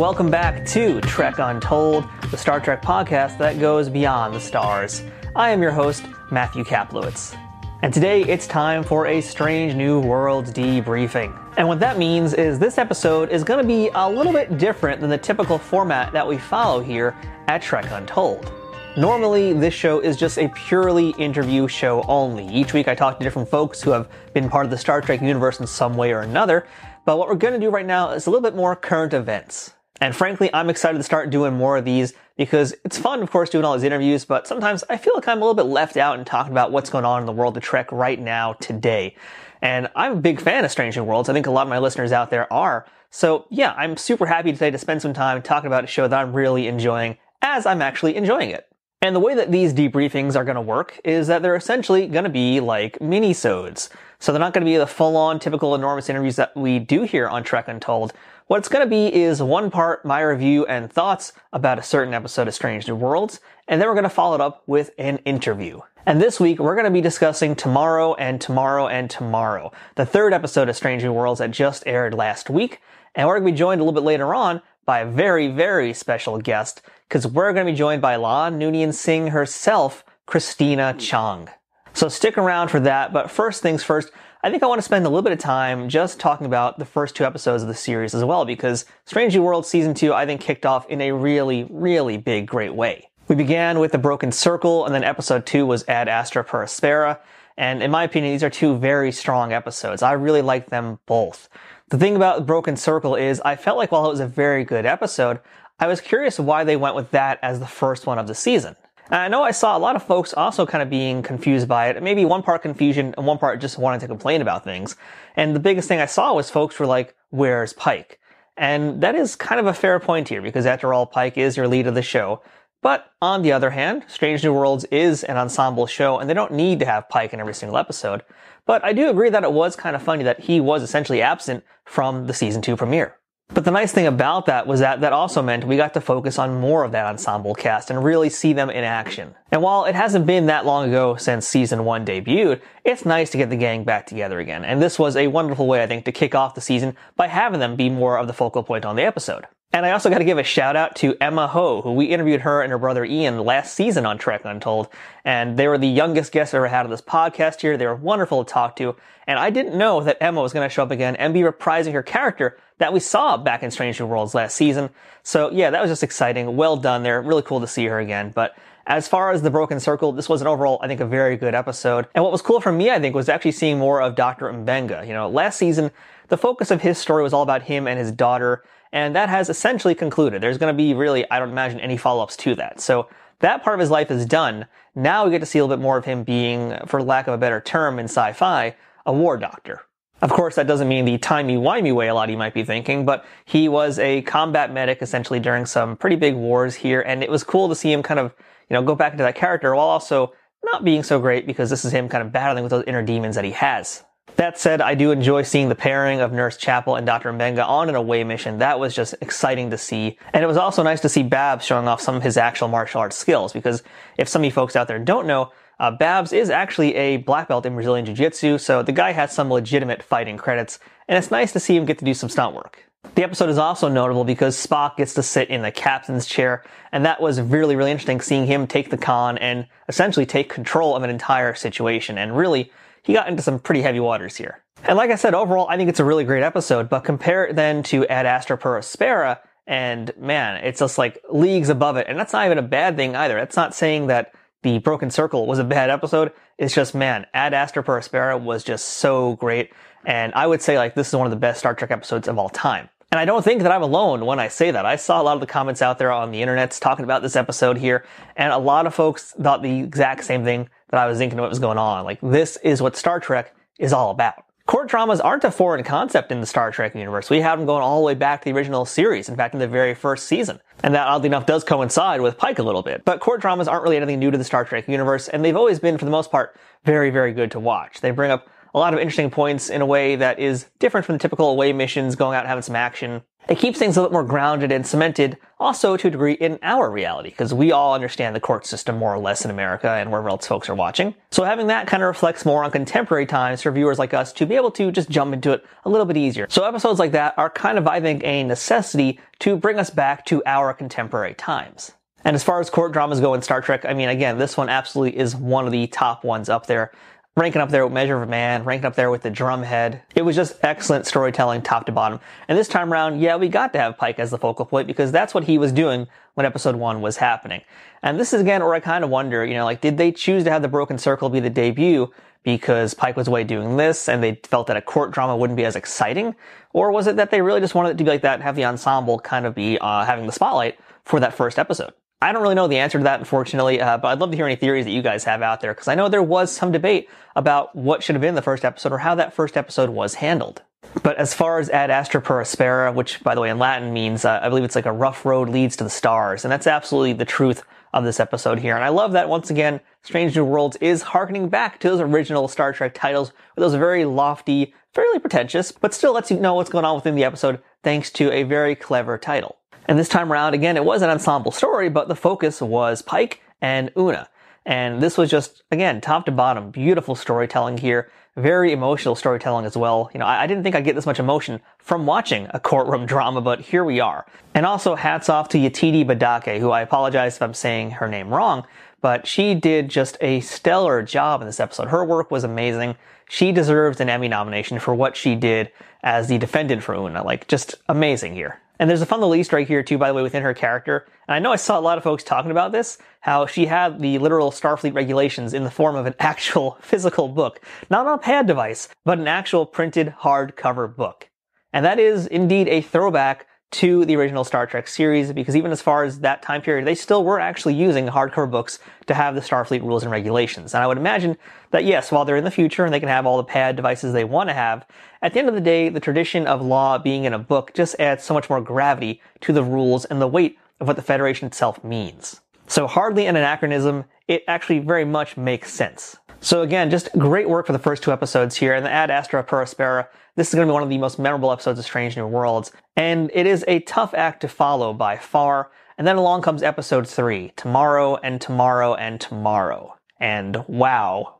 welcome back to Trek Untold, the Star Trek podcast that goes beyond the stars. I am your host, Matthew Kaplowitz. And today it's time for a strange new world debriefing. And what that means is this episode is going to be a little bit different than the typical format that we follow here at Trek Untold. Normally, this show is just a purely interview show only. Each week I talk to different folks who have been part of the Star Trek universe in some way or another. But what we're going to do right now is a little bit more current events. And frankly, I'm excited to start doing more of these because it's fun, of course, doing all these interviews, but sometimes I feel like I'm a little bit left out in talking about what's going on in the world of Trek right now, today. And I'm a big fan of Strange New Worlds. I think a lot of my listeners out there are. So yeah, I'm super happy today to spend some time talking about a show that I'm really enjoying as I'm actually enjoying it. And the way that these debriefings are going to work is that they're essentially going to be like mini-sodes. So they're not going to be the full-on typical enormous interviews that we do here on Trek Untold. What it's going to be is one part my review and thoughts about a certain episode of Strange New Worlds, and then we're going to follow it up with an interview. And this week, we're going to be discussing Tomorrow and Tomorrow and Tomorrow, the third episode of Strange New Worlds that just aired last week. And we're going to be joined a little bit later on by a very, very special guest, because we're going to be joined by La'an Noonien Singh herself, Christina Chong. So stick around for that, but first things first, I think I want to spend a little bit of time just talking about the first two episodes of the series as well, because Strange New Worlds Season 2, I think, kicked off in a really, really big, great way. We began with The Broken Circle, and then Episode 2 was Ad Astra per Aspera, and in my opinion, these are two very strong episodes. I really like them both. The thing about The Broken Circle is I felt like while it was a very good episode, I was curious why they went with that as the first one of the season. And I know I saw a lot of folks also kind of being confused by it. Maybe one part confusion and one part just wanting to complain about things. And the biggest thing I saw was folks were like, where's Pike? And that is kind of a fair point here, because after all, Pike is your lead of the show. But on the other hand, Strange New Worlds is an ensemble show, and they don't need to have Pike in every single episode. But I do agree that it was kind of funny that he was essentially absent from the Season 2 premiere. But the nice thing about that was that also meant we got to focus on more of that ensemble cast and really see them in action. And while it hasn't been that long ago since Season 1 debuted, it's nice to get the gang back together again. And this was a wonderful way, I think, to kick off the season by having them be more of the focal point on the episode. And I also got to give a shout out to Emma Ho, who we interviewed her and her brother Ian last season on Trek Untold. And they were the youngest guests I ever had on this podcast here. They were wonderful to talk to. And I didn't know that Emma was going to show up again and be reprising her character that we saw back in Strange New Worlds last season. So yeah, that was just exciting. Well done there. Really cool to see her again. But as far as The Broken Circle, this was an overall, I think, a very good episode. And what was cool for me, I think, was actually seeing more of Dr. Mbenga. You know, last season, the focus of his story was all about him and his daughter. And that has essentially concluded. There's going to be really, I don't imagine, any follow-ups to that. So that part of his life is done. Now we get to see a little bit more of him being, for lack of a better term in sci-fi, a war doctor. Of course, that doesn't mean the timey-wimey way a lot of you might be thinking, but he was a combat medic essentially during some pretty big wars here, and it was cool to see him kind of, go back into that character while also not being so great, because this is him kind of battling with those inner demons that he has. That said, I do enjoy seeing the pairing of Nurse Chapel and Dr. Mbenga on an away mission. That was just exciting to see. And it was also nice to see Babs showing off some of his actual martial arts skills, because if some of you folks out there don't know, Babs is actually a black belt in Brazilian Jiu-Jitsu, so the guy has some legitimate fighting credits, and it's nice to see him get to do some stunt work. The episode is also notable because Spock gets to sit in the captain's chair, and that was really, really interesting, seeing him take the con and essentially take control of an entire situation, and really, he got into some pretty heavy waters here. And like I said, overall, I think it's a really great episode, but compare it then to Ad Astra per Aspera, and man, it's just like leagues above it, and that's not even a bad thing either. That's not saying that The Broken Circle was a bad episode. It's just, man, Ad Astra per Aspera was just so great, and I would say like this is one of the best Star Trek episodes of all time. And I don't think that I'm alone when I say that. I saw a lot of the comments out there on the internet talking about this episode here, and a lot of folks thought the exact same thing that I was thinking what was going on. Like, this is what Star Trek is all about. Court dramas aren't a foreign concept in the Star Trek universe. We have them going all the way back to the original series, in fact, in the very first season. And that, oddly enough, does coincide with Pike a little bit. But court dramas aren't really anything new to the Star Trek universe, and they've always been, for the most part, very, very good to watch. They bring up a lot of interesting points in a way that is different from the typical away missions, going out and having some action. It keeps things a bit more grounded and cemented, also to a degree in our reality, because we all understand the court system more or less in America and wherever else folks are watching. So having that kind of reflects more on contemporary times for viewers like us to be able to just jump into it a little bit easier. So episodes like that are kind of, I think, a necessity to bring us back to our contemporary times. And as far as court dramas go in Star Trek, I mean, again, this one absolutely is one of the top ones up there. Ranking up there with Measure of a Man, ranking up there with the Drumhead. It was just excellent storytelling top to bottom. And this time around, yeah, we got to have Pike as the focal point because that's what he was doing when episode 1 was happening. And this is again where I kind of wonder, did they choose to have the Broken Circle be the debut because Pike was away doing this and they felt that a court drama wouldn't be as exciting? Or was it that they really just wanted it to be like that and have the ensemble kind of be having the spotlight for that first episode? I don't really know the answer to that, unfortunately, but I'd love to hear any theories that you guys have out there, because I know there was some debate about what should have been the first episode or how that first episode was handled. But as far as Ad Astra per Aspera, which, by the way, in Latin means, I believe it's like a rough road leads to the stars, and that's absolutely the truth of this episode here. And I love that, once again, Strange New Worlds is harkening back to those original Star Trek titles with those very lofty, fairly pretentious, but still lets you know what's going on within the episode thanks to a very clever title. And this time around, again, it was an ensemble story, but the focus was Pike and Una. And this was just, again, top to bottom, beautiful storytelling here, very emotional storytelling as well. I didn't think I'd get this much emotion from watching a courtroom drama, but here we are. And also hats off to Yetide Badake, who I apologize if I'm saying her name wrong, but she did just a stellar job in this episode. Her work was amazing. She deserves an Emmy nomination for what she did as the defendant for Una. Just amazing here. And there's a fun little Easter egg here too, by the way, within her character. And I know I saw a lot of folks talking about this, how she had the literal Starfleet regulations in the form of an actual physical book. Not on a pad device, but an actual printed hardcover book. And that is indeed a throwback to the original Star Trek series, because even as far as that time period, they still were actually using hardcover books to have the Starfleet rules and regulations. And I would imagine that yes, while they're in the future and they can have all the pad devices they want to have, at the end of the day, the tradition of law being in a book just adds so much more gravity to the rules and the weight of what the Federation itself means. So hardly an anachronism, it actually very much makes sense. So again, just great work for the first 2 episodes here, and the Ad Astra per Aspera. This is going to be one of the most memorable episodes of Strange New Worlds, and it is a tough act to follow by far. And then along comes episode 3, Tomorrow and Tomorrow and Tomorrow. And wow,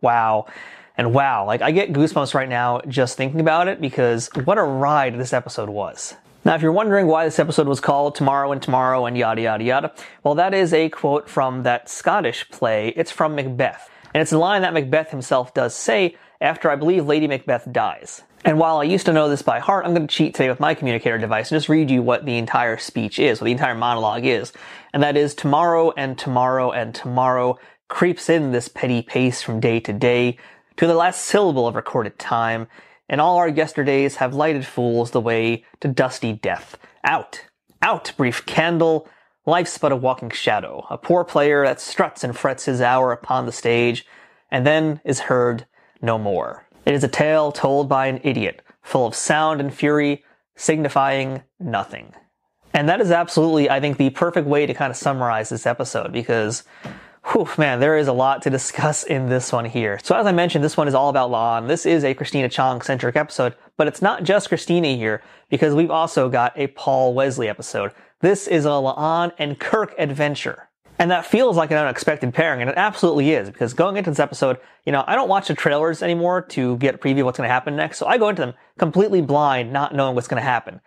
and wow. I get goosebumps right now just thinking about it, because what a ride this episode was. Now, if you're wondering why this episode was called Tomorrow and yada yada yada, well, that is a quote from that Scottish play. It's from Macbeth. And it's a line that Macbeth himself does say after, I believe, Lady Macbeth dies. And while I used to know this by heart, I'm going to cheat today with my communicator device and just read you what the entire speech is, what the entire monologue is. And that is, tomorrow and tomorrow and tomorrow creeps in this petty pace from day to day, to the last syllable of recorded time, and all our yesterdays have lighted fools the way to dusty death. Out, out, brief candle, life's but a walking shadow, a poor player that struts and frets his hour upon the stage, and then is heard no more. It is a tale told by an idiot, full of sound and fury, signifying nothing. And that is absolutely, I think, the perfect way to kind of summarize this episode, because, whew, man, there is a lot to discuss in this one here. So as I mentioned, this one is all about La'an. This is a Christina Chong-centric episode, but it's not just Christina here, because we've also got a Paul Wesley episode. This is a La'an and Kirk adventure. And that feels like an unexpected pairing, and it absolutely is, because going into this episode, I don't watch the trailers anymore to get a preview of what's going to happen next, so I go into them completely blind, not knowing what's going to happen.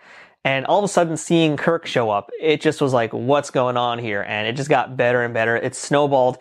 And all of a sudden, seeing Kirk show up, it just was like, what's going on here? And it just got better and better. It snowballed,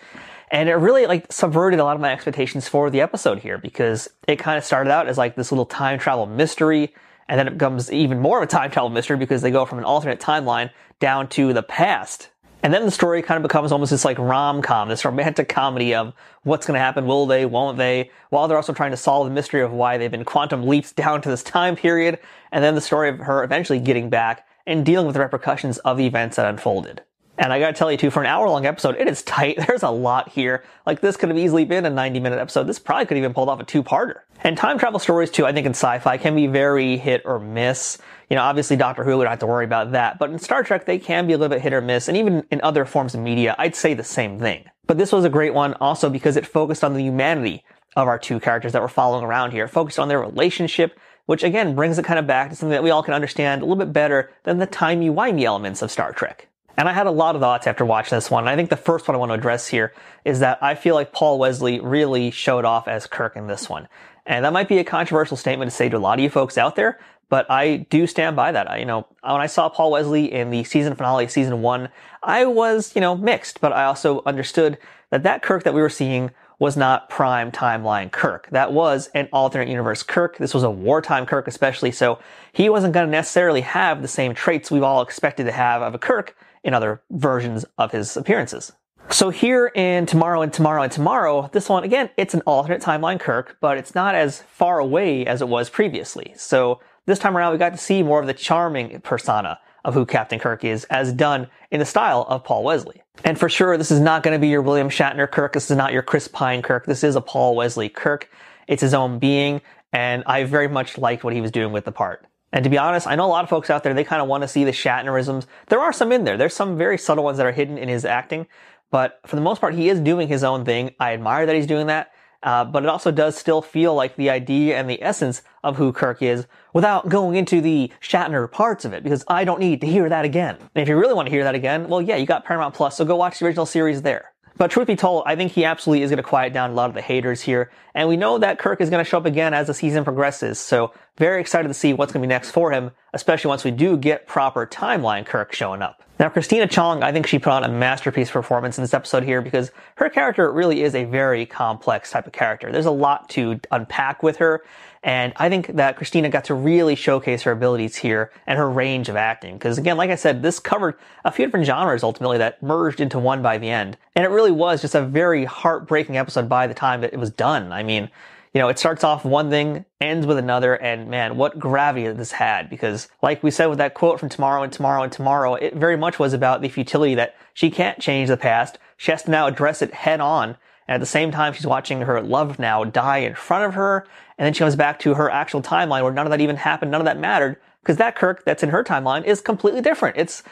and it really subverted a lot of my expectations for the episode here, because it kind of started out as this little time travel mystery, and then it becomes even more of a time travel mystery because they go from an alternate timeline down to the past. And then the story kind of becomes almost this rom-com, this romantic comedy of what's going to happen, will they, won't they, while they're also trying to solve the mystery of why they've been quantum leaps down to this time period, and then the story of her eventually getting back and dealing with the repercussions of the events that unfolded. And I gotta tell you too, for an hour-long episode, it is tight. There's a lot here. This could have easily been a 90-minute episode. This probably could have even pulled off a 2-parter. And time travel stories too, I think in sci-fi can be very hit or miss. Obviously Doctor Who, we don't have to worry about that. But in Star Trek, they can be a little bit hit or miss. And even in other forms of media, I'd say the same thing. But this was a great one also because it focused on the humanity of our two characters that we're following around here, focused on their relationship, which again brings it kind of back to something that we all can understand a little bit better than the timey-wimey elements of Star Trek. And I had a lot of thoughts after watching this one. And I think the first one I want to address here is that I feel like Paul Wesley really showed off as Kirk in this one. And that might be a controversial statement to say to a lot of you folks out there, but I do stand by that. When I saw Paul Wesley in the season finale of season 1, I was, mixed, but I also understood that Kirk that we were seeing was not prime timeline Kirk. That was an alternate universe Kirk. This was a wartime Kirk especially, so he wasn't going to necessarily have the same traits we've all expected to have of a Kirk in other versions of his appearances. So here in Tomorrow and Tomorrow and Tomorrow, this one, again, it's an alternate timeline Kirk, but it's not as far away as it was previously. So this time around, we got to see more of the charming persona of who Captain Kirk is, as done in the style of Paul Wesley. And for sure, this is not going to be your William Shatner Kirk. This is not your Chris Pine Kirk. This is a Paul Wesley Kirk. It's his own being, and I very much liked what he was doing with the part. And to be honest, I know a lot of folks out there, they kind of want to see the Shatnerisms. There are some in there. There's some very subtle ones that are hidden in his acting, but for the most part, he is doing his own thing. I admire that he's doing that. But it also does still feel like the idea and the essence of who Kirk is without going into the Shatner parts of it, because I don't need to hear that again. And if you really want to hear that again, well, yeah, you got Paramount Plus, so go watch the original series there. But truth be told, I think he absolutely is going to quiet down a lot of the haters here, and we know that Kirk is going to show up again as the season progresses, so very excited to see what's going to be next for him, especially once we do get proper timeline Kirk showing up. Now, Christina Chong, I think she put on a masterpiece performance in this episode here, because her character really is a very complex type of character. There's a lot to unpack with her, and I think that Christina got to really showcase her abilities here and her range of acting. Because again, like I said, this covered a few different genres ultimately that merged into one by the end. And it really was just a very heartbreaking episode by the time that it was done. I mean, it starts off one thing, ends with another, and man, what gravity this had. Because like we said with that quote from Tomorrow and Tomorrow and Tomorrow, it very much was about the futility that she can't change the past. She has to now address it head on. And at the same time, she's watching her love now die in front of her. And then she comes back to her actual timeline where none of that even happened, none of that mattered. Because that Kirk that's in her timeline is completely different. It's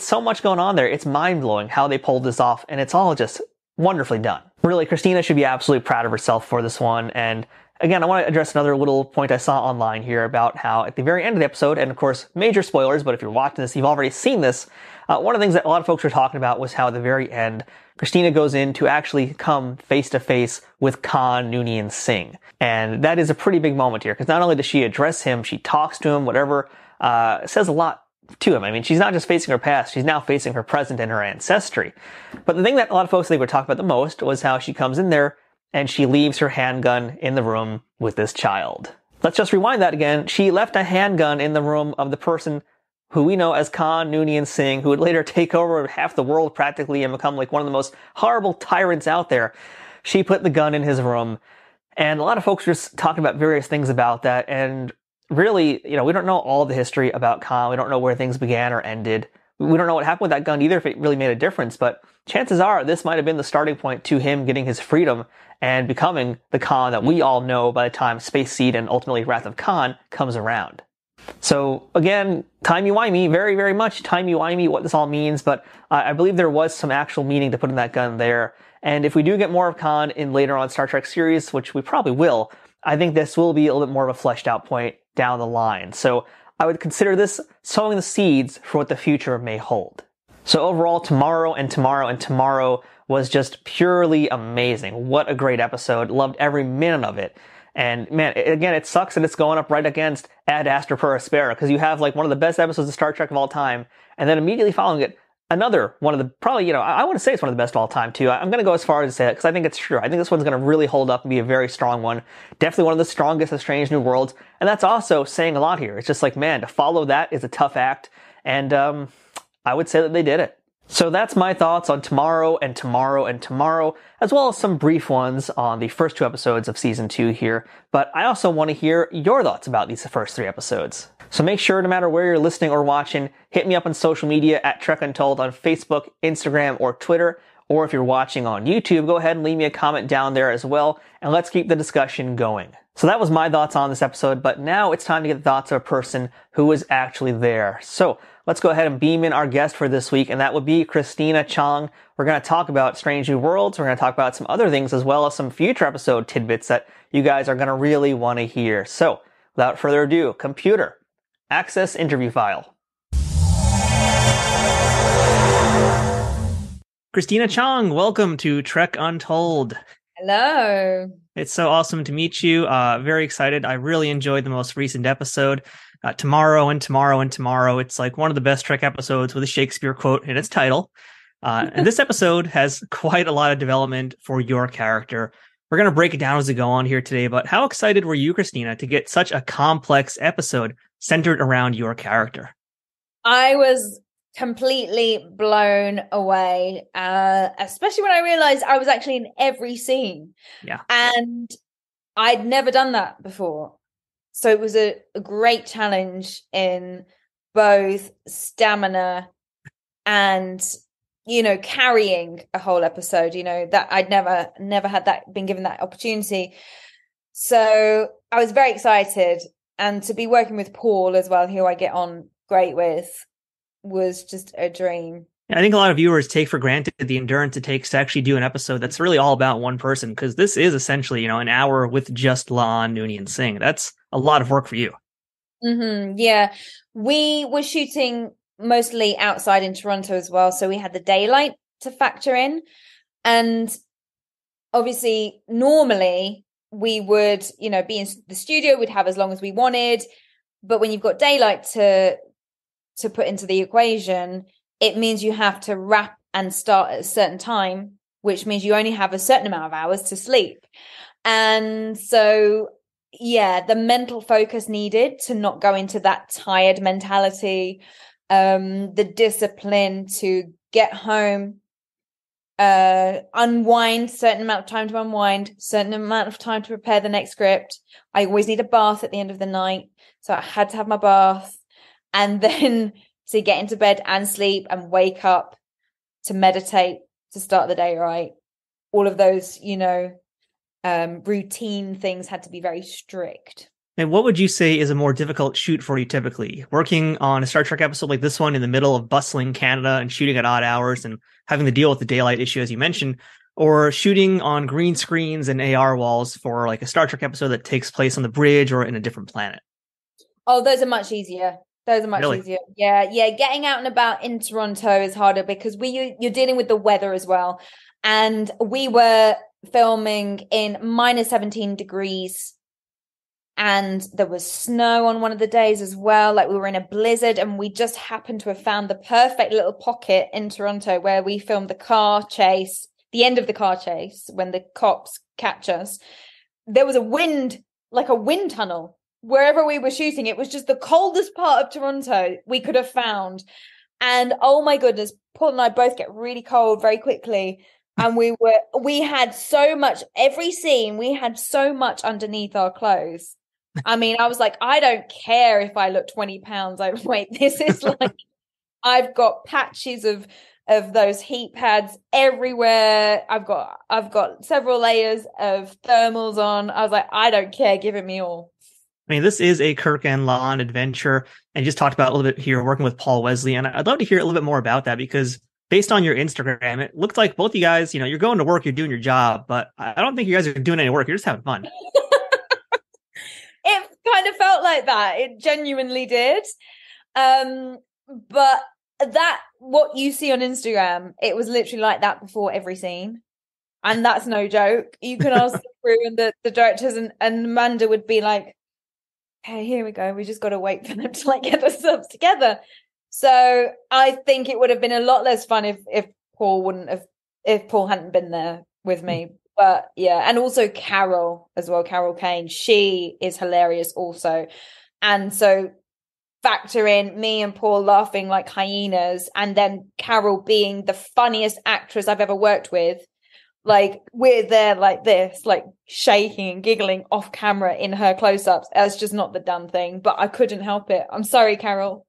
so much going on there. It's mind-blowing how they pulled this off. And it's all just wonderfully done. Really, Christina should be absolutely proud of herself for this one. And again, I want to address another little point I saw online here about how at the very end of the episode, and of course, major spoilers, but if you're watching this, you've already seen this. One of the things that a lot of folks were talking about was how at the very end, Christina goes in to actually come face to face with La'an Noonien Singh. And that is a pretty big moment here, because not only does she address him, she talks to him, whatever, says a lot to him. I mean, she's not just facing her past, she's now facing her present and her ancestry. But the thing that a lot of folks I think would talk about the most was how she comes in there and she leaves her handgun in the room with this child. Let's just rewind that again. She left a handgun in the room of the person who we know as La'an Noonien Singh, who would later take over half the world practically and become like one of the most horrible tyrants out there. She put the gun in his room. And a lot of folks were just talking about various things about that. And really, we don't know all the history about La'an. We don't know where things began or ended. We don't know what happened with that gun either, if it really made a difference. But chances are this might have been the starting point to him getting his freedom and becoming the La'an that we all know by the time Space Seed and ultimately Wrath of Khan comes around. So again, timey-wimey, very, very much timey-wimey what this all means, but I believe there was some actual meaning to putting that gun there. And if we do get more of Khan in later on Star Trek series, which we probably will, I think this will be a little bit more of a fleshed out point down the line. So I would consider this sowing the seeds for what the future may hold. So overall, Tomorrow and Tomorrow and Tomorrow was just purely amazing. What a great episode. Loved every minute of it. And man, again, it sucks that it's going up right against Ad Astra per Aspera, because you have like one of the best episodes of Star Trek of all time, and then immediately following it, another one of the, probably, I want to say it's one of the best of all time too. I'm going to go as far as to say it, because I think it's true. I think this one's going to really hold up and be a very strong one. Definitely one of the strongest of Strange New Worlds, and that's also saying a lot here. It's just like, man, to follow that is a tough act, and I would say that they did it. So that's my thoughts on Tomorrow and Tomorrow and Tomorrow, as well as some brief ones on the first 2 episodes of Season 2 here. But I also want to hear your thoughts about these first 3 episodes. So make sure, no matter where you're listening or watching, hit me up on social media at Trek Untold on Facebook, Instagram, or Twitter, or if you're watching on YouTube, go ahead and leave me a comment down there as well, and let's keep the discussion going. So that was my thoughts on this episode, but now it's time to get the thoughts of a person who was actually there. So let's go ahead and beam in our guest for this week, and that would be Christina Chong. We're going to talk about Strange New Worlds. We're going to talk about some other things as well as some future episode tidbits that you guys are going to really want to hear. So without further ado, computer, access interview file. Christina Chong, welcome to Trek Untold. Hello. It's so awesome to meet you. Very excited. I really enjoyed the most recent episode. Tomorrow and Tomorrow and Tomorrow. It's like one of the best Trek episodes with a Shakespeare quote in its title. And this episode has quite a lot of development for your character. We're going to break it down as we go on here today, but how excited were you, Christina, to get such a complex episode centered around your character? I was completely blown away, especially when I realized I was actually in every scene. Yeah. And I'd never done that before. So it was a great challenge in both stamina and, carrying a whole episode, that I'd never had that, been given that opportunity. So I was very excited. And to be working with Paul as well, who I get on great with, was just a dream. I think a lot of viewers take for granted the endurance it takes to actually do an episode that's really all about one person, because this is essentially, an hour with just La'an Noonien Singh. That's a lot of work for you. Mm-hmm, yeah. We were shooting mostly outside in Toronto as well, so we had the daylight to factor in. And obviously, normally we would, be in the studio, we'd have as long as we wanted. But when you've got daylight to put into the equation, it means you have to wrap and start at a certain time, which means you only have a certain amount of hours to sleep. And so, yeah, the mental focus needed to not go into that tired mentality, the discipline to get home, unwind, certain amount of time to unwind, certain amount of time to prepare the next script. I always need a bath at the end of the night. So I had to have my bath. And then to get into bed and sleep and wake up to meditate, to start the day right. All of those, routine things had to be very strict. And what would you say is a more difficult shoot for you typically? Working on a Star Trek episode like this one in the middle of bustling Canada and shooting at odd hours and having to deal with the daylight issue, as you mentioned, or shooting on green screens and AR walls for like a Star Trek episode that takes place on the bridge or in a different planet? Oh, those are much easier. Those are much easier. Yeah. Getting out and about in Toronto is harder because you're dealing with the weather as well. And we were filming in minus 17 degrees. And there was snow on one of the days as well. Like we were in a blizzard, and we just happened to have found the perfect little pocket in Toronto where we filmed the car chase, the end of the car chase when the cops catch us. There was a wind, like a wind tunnel. Wherever we were shooting, it was just the coldest part of Toronto we could have found. And oh my goodness, Paul and I both get really cold very quickly. And we had so much, every scene, we had so much underneath our clothes. I mean, I was like, I don't care if I look 20 pounds overweight. This is like, I've got patches of those heat pads everywhere. I've got several layers of thermals on. I was like, I don't care, give it me all. I mean, this is a Kirk and La'an adventure, and you just talked about a little bit here working with Paul Wesley, and I'd love to hear a little bit more about that, because based on your Instagram, it looked like both you guys, you're going to work, you're doing your job, but I don't think you guys are doing any work. You're just having fun. It kind of felt like that. It genuinely did. But what you see on Instagram, it was literally like that before every scene. And that's no joke. You can ask the crew and the directors, and Amanda would be like, hey, here we go. We just got to wait for them to get the subs together. So I think it would have been a lot less fun if Paul hadn't been there with me. But yeah, and also Carol as well, Carol Kane. She is hilarious also. And so factor in me and Paul laughing like hyenas, and then Carol being the funniest actress I've ever worked with. Like, we're there like this, like shaking and giggling off camera in her close-ups. That's just not the done thing, but I couldn't help it. I'm sorry, Carol.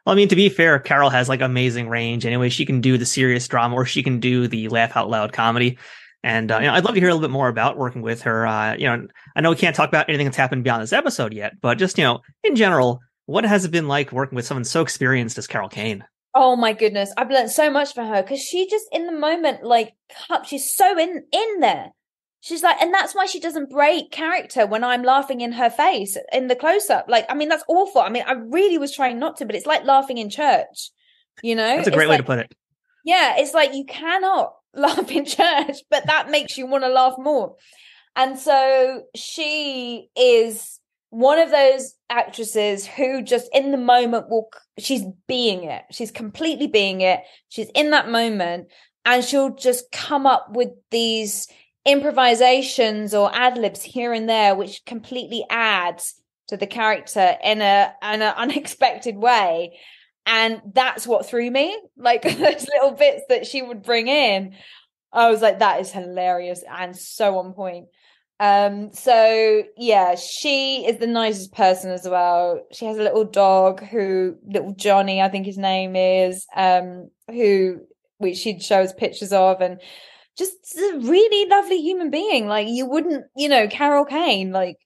Well, I mean, to be fair, Carol has like amazing range. Anyway, she can do the serious drama or she can do the laugh out loud comedy. And I'd love to hear a little bit more about working with her. I know we can't talk about anything that's happened beyond this episode yet, but just in general, what has it been like working with someone so experienced as Carol Kane? Oh my goodness, I've learned so much from her because she just in the moment, like, she's so in there. She's like, and that's why she doesn't break character when I'm laughing in her face in the close-up. Like, I mean, that's awful. I mean, I really was trying not to, but it's like laughing in church, That's a great way to put it. Yeah, it's like you cannot laugh in church, but that makes you want to laugh more. And so she is one of those actresses who just in the moment she's being it. She's completely being it. She's in that moment and she'll just come up with these improvisations or ad libs here and there, which completely adds to the character in an unexpected way. And that's what threw me. Like those little bits that she would bring in. I was like, that is hilarious and so on point. So yeah, she is the nicest person as well. She has a little dog little Johnny, I think his name is, which she'd show us pictures of, and just a really lovely human being. Like you wouldn't, Carol Kane, like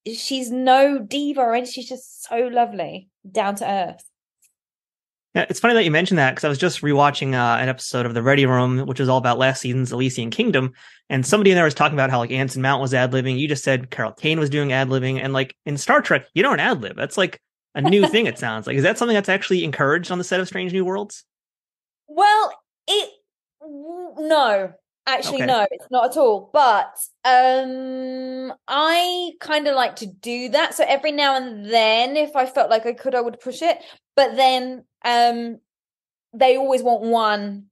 she's no diva and she's just so lovely, down to earth. Yeah, it's funny that you mentioned that because I was just rewatching an episode of The Ready Room, which was all about last season's Elysian Kingdom, and somebody in there was talking about how like Anson Mount was ad-libbing. You just said Carol Kane was doing ad-libbing, and like in Star Trek, you don't ad-lib. That's like a new thing. It sounds like. Is that something that's actually encouraged on the set of Strange New Worlds? Well, no. Actually, Okay. no, it's not at all. But I kind of like to do that. So every now and then, if I felt like I could, I would push it. But then they always want one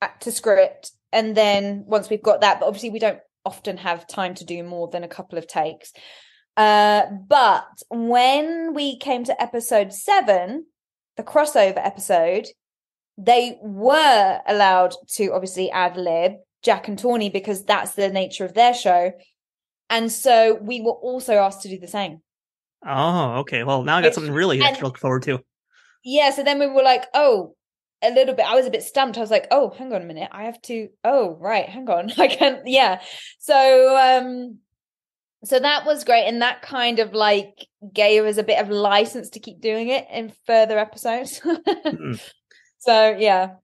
actor script. And then once we've got that, but obviously we don't often have time to do more than a couple of takes. But when we came to episode 7, the crossover episode, they were allowed to obviously ad lib Jack and Tawny because that's the nature of their show. And so we were also asked to do the same. Oh, okay. Well, now I got something really extra to look forward to. Yeah. So then we were like, oh, a little bit. I was a bit stumped. I was like, oh, hang on a minute. I have to. Oh, right. Hang on. I can't. Yeah. So that was great. And that kind of like gave us a bit of license to keep doing it in further episodes. So, yeah.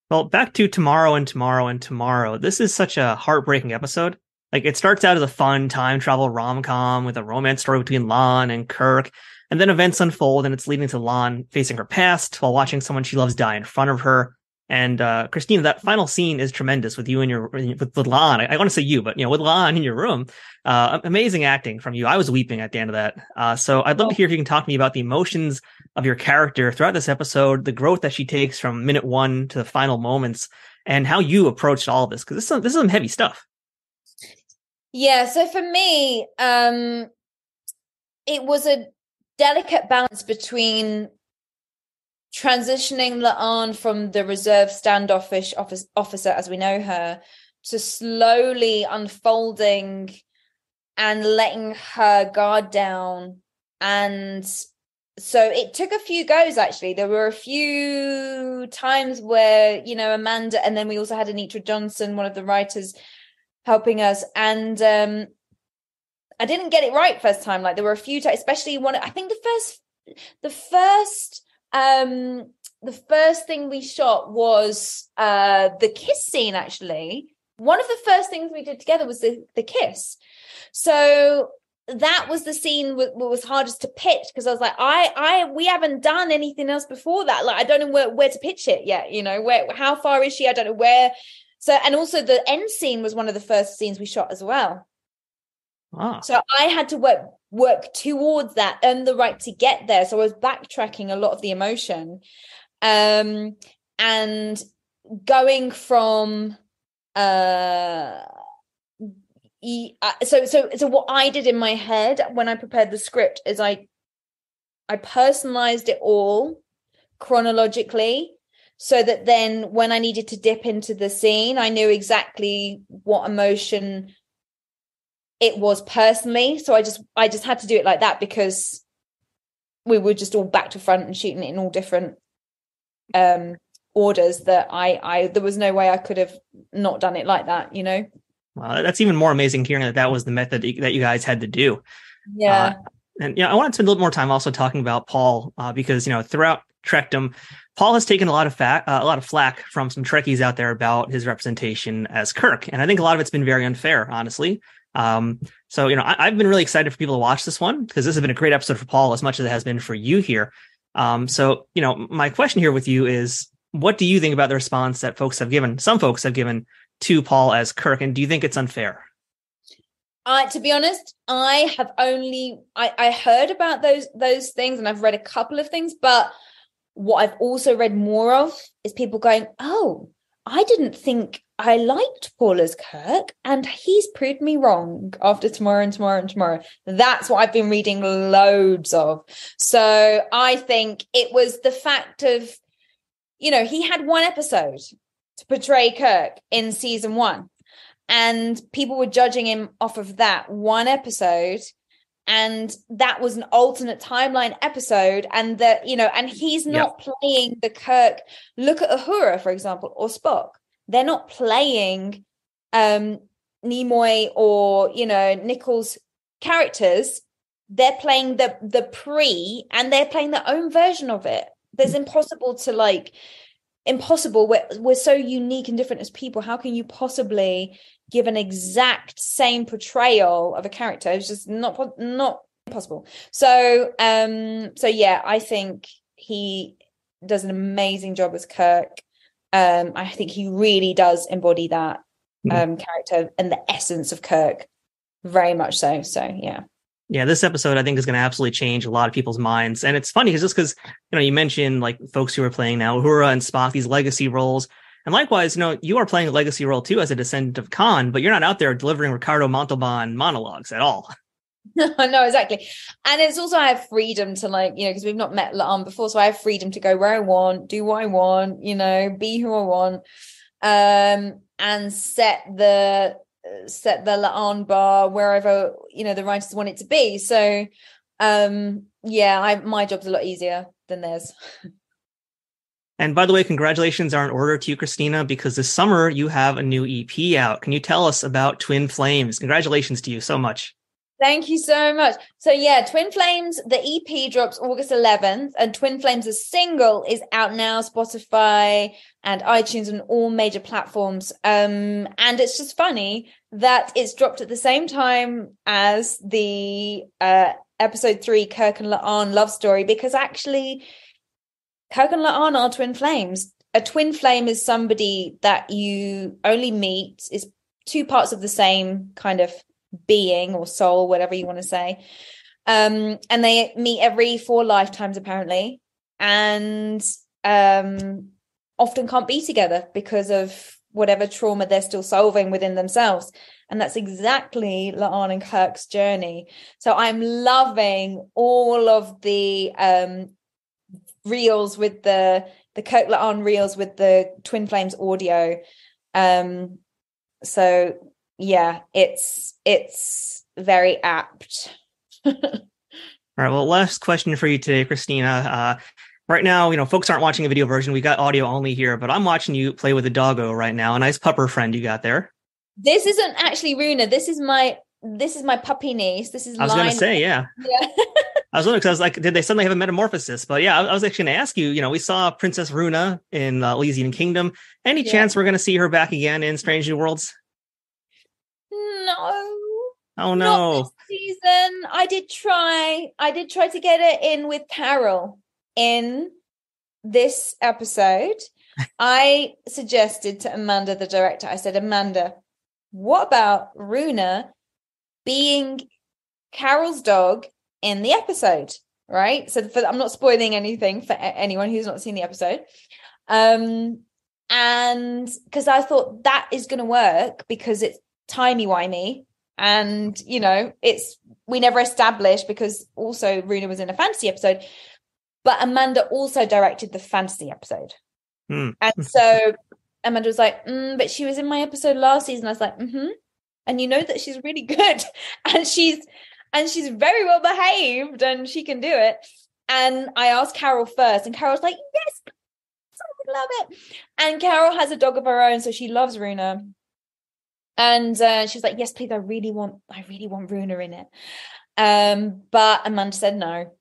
Well, back to Tomorrow and Tomorrow and Tomorrow. This is such a heartbreaking episode. Like, it starts out as a fun time travel rom-com with a romance story between La'an and Kirk, and then events unfold, and it's leading to La'an facing her past while watching someone she loves die in front of her. And Christina, that final scene is tremendous with you and with La'an. I want to say you, but with La'an in your room. Amazing acting from you. I was weeping at the end of that. So I'd love to hear if you can talk to me about the emotions of your character throughout this episode, the growth that she takes from minute 1 to the final moments, and how you approached all of this, because this is some heavy stuff. Yeah. So for me, it was a delicate balance between transitioning La'an from the reserved standoffish officer as we know her to slowly unfolding and letting her guard down. And so it took a few goes, actually. There were a few times where, Amanda, and then we also had Anitra Johnson, one of the writers, helping us. And I didn't get it right first time. Like there were a few times, especially one, I think the first thing we shot was the kiss scene. Actually, one of the first things we did together was the kiss. So that was the scene that was hardest to pitch, because I was like, we haven't done anything else before that. Like I don't know where to pitch it yet. How far is she? I don't know where. So, and also the end scene was one of the first scenes we shot as well. Wow. So I had to work towards that, earn the right to get there. So I was backtracking a lot of the emotion, and going from so what I did in my head when I prepared the script is I personalized it all chronologically, so that then when I needed to dip into the scene, I knew exactly what emotion it was personally. So I just had to do it like that, because we were just all back to front and shooting it in all different orders, that I there was no way I could have not done it like that, you know. Well, that's even more amazing hearing that was the method that you guys had to do. Yeah. And I want to spend a little more time also talking about Paul, because throughout Trekdom, Paul has taken a lot of flack from some Trekkies out there about his representation as Kirk, and I think a lot of it's been very unfair, honestly. So I've been really excited for people to watch this one, because this has been a great episode for Paul as much as it has been for you here. So my question here with you is, what do you think about the response that some folks have given to Paul as Kirk, and do you think it's unfair? To be honest, I have I heard about those things, and I've read a couple of things, but what I've also read more of is people going, oh, I didn't think I liked Paul as Kirk, and he's proved me wrong after tomorrow and tomorrow and tomorrow. That's what I've been reading loads of. So I think it was the fact of, he had one episode to portray Kirk in season 1, and people were judging him off of that one episode. And that was an alternate timeline episode. And and he's not playing the Kirk. Look at Uhura, for example, or Spock. They're not playing Nimoy or, Nichols' characters. They're playing the pre, and they're playing their own version of it. There's impossible. We're so unique and different as people. How can you possibly give an exact same portrayal of a character? It's just not possible. So yeah, I think he does an amazing job as Kirk. I think he really does embody that character and the essence of Kirk, very much so. So yeah. Yeah, this episode, I think, is going to absolutely change a lot of people's minds. And it's funny because you mentioned like folks who are playing now, Uhura and Spock, these legacy roles. And likewise, you are playing a legacy role too as a descendant of Khan, but you're not out there delivering Ricardo Montalban monologues at all. No, exactly. And it's also, I have freedom to because we've not met La'an before. So I have freedom to go where I want, do what I want, be who I want, and set the La'an bar wherever the writers want it to be. So my job's a lot easier than theirs. And by the way, congratulations are in order to you, Christina, because this summer you have a new EP out. Can you tell us about Twin Flames? Congratulations to you so much. Thank you so much. So yeah, Twin Flames, the EP drops August 11th, and Twin Flames, a single, is out now, Spotify and iTunes and all major platforms. And it's just funny that it's dropped at the same time as the episode 3 Kirk and La'an love story, because actually Kirk and La'an are twin flames. A twin flame is somebody that you only meet, is two parts of the same kind of being or soul, whatever you want to say. And they meet every 4 lifetimes, apparently, and often can't be together because of whatever trauma they're still solving within themselves. And that's exactly La'an and Kirk's journey. So I'm loving all of the reels with the Kirk La'an reels with the Twin Flames audio. So yeah, it's very apt. All right. Well, last question for you today, Christina. Right now, folks aren't watching a video version. We got audio only here, but I'm watching you play with a doggo right now. A nice pupper friend you got there. This isn't actually Runa. This is my puppy niece. This is I was going to say, yeah. I was wondering, because I was like, did they suddenly have a metamorphosis? But yeah, I was actually going to ask you, we saw Princess Runa in Elysian Kingdom. Any chance we're going to see her back again in Strange New Worlds? No. Oh, no. Not this season. I did try to get it in with Carol in this episode. I suggested to Amanda, the director, I said, Amanda, what about Runa being Carol's dog in the episode, right? So I'm not spoiling anything for anyone who's not seen the episode. And because I thought that is going to work, because it's timey-wimey, and we never established, because also Runa was in a fantasy episode, but Amanda also directed the fantasy episode. And so Amanda was like, but she was in my episode last season. I was like, and that she's really good, and she's very well behaved, and she can do it. And I asked Carol first, and Carol's like, yes, I would love it. And Carol has a dog of her own, so she loves Runa. And she's like, yes, please, I really want Runa in it. But Amanda said no.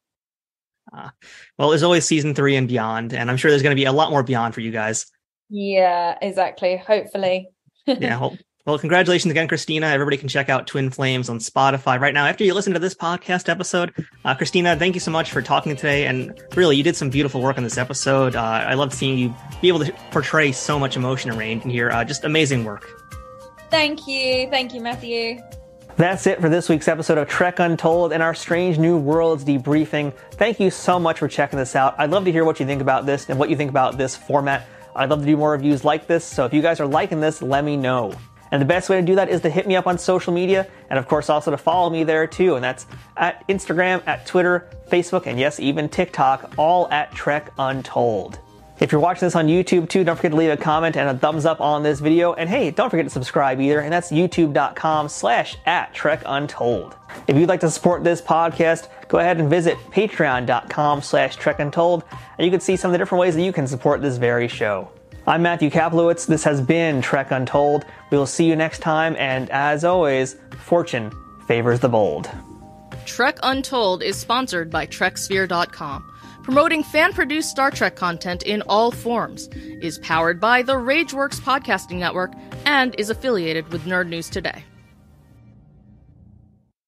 Well, there's always season 3 and beyond, and I'm sure there's going to be a lot more beyond for you guys. Yeah, exactly. Hopefully. Yeah. Well, congratulations again, Christina. Everybody can check out Twin Flames on Spotify right now. After you listen to this podcast episode, Christina, thank you so much for talking today. And really, you did some beautiful work on this episode. I love seeing you be able to portray so much emotion and range in here. Just amazing work. Thank you. Thank you, Matthew. That's it for this week's episode of Trek Untold and our Strange New Worlds debriefing. Thank you so much for checking this out. I'd love to hear what you think about this and what you think about this format. I'd love to do more reviews like this, so if you guys are liking this, let me know. And the best way to do that is to hit me up on social media, and of course also to follow me there too, and that's at Instagram, at Twitter, Facebook, and yes, even TikTok, all at Trek Untold. If you're watching this on YouTube too, don't forget to leave a comment and a thumbs up on this video, and hey, don't forget to subscribe either, and that's youtube.com/@TrekUntold. If you'd like to support this podcast, go ahead and visit patreon.com/TrekUntold, and you can see some of the different ways that you can support this very show. I'm Matthew Kaplowitz. This has been Trek Untold. We will see you next time, and as always, fortune favors the bold. Trek Untold is sponsored by TrekSphere.com, promoting fan-produced Star Trek content in all forms, is powered by the Rageworks podcasting network, and is affiliated with Nerd News Today.